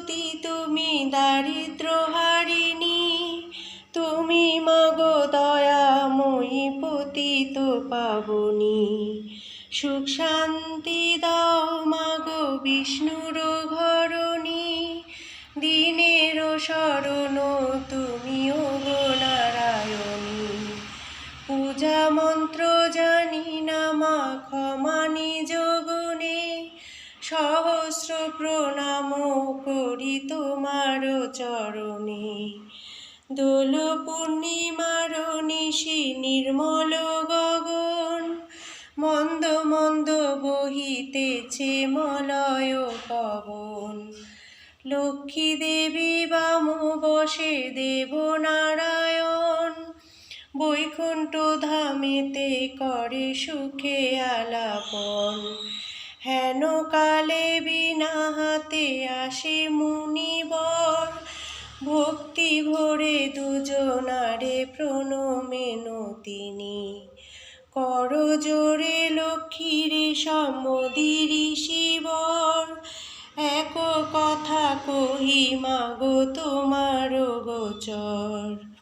পতি তুমি দারিদ্র হারিণী, তুমি মাগো দয়াময়ী পতিত পাবনী। সুখ শান্তি দাও মাগো বিষ্ণুর ঘরণী, দিনের শরণ তুমি ওগো নারায়ণী। পূজা মন্ত্র জানি না মা ক্ষমা নিজ গুণে, সহস্র প্রণাম করি তোমার চরণে। দোল পূর্ণিমার নিশি নির্মল গগন, মন্দ মন্দ বহিতেছে মলয় পবন। লক্ষ্মী দেবী বাম বসে দেব নারায়ণ, বৈকুণ্ঠ ধামেতে করে সুখে আলাপন। হেন কালে বিনা হাতে আসে মুনিবর, ভক্তি ভরে দুজনারে প্রণমেন তিনি। কর জোরে লক্ষ্মীরে সম্মতি ঋষিবর, এক কথা কহি মাগো তোমার গোচর।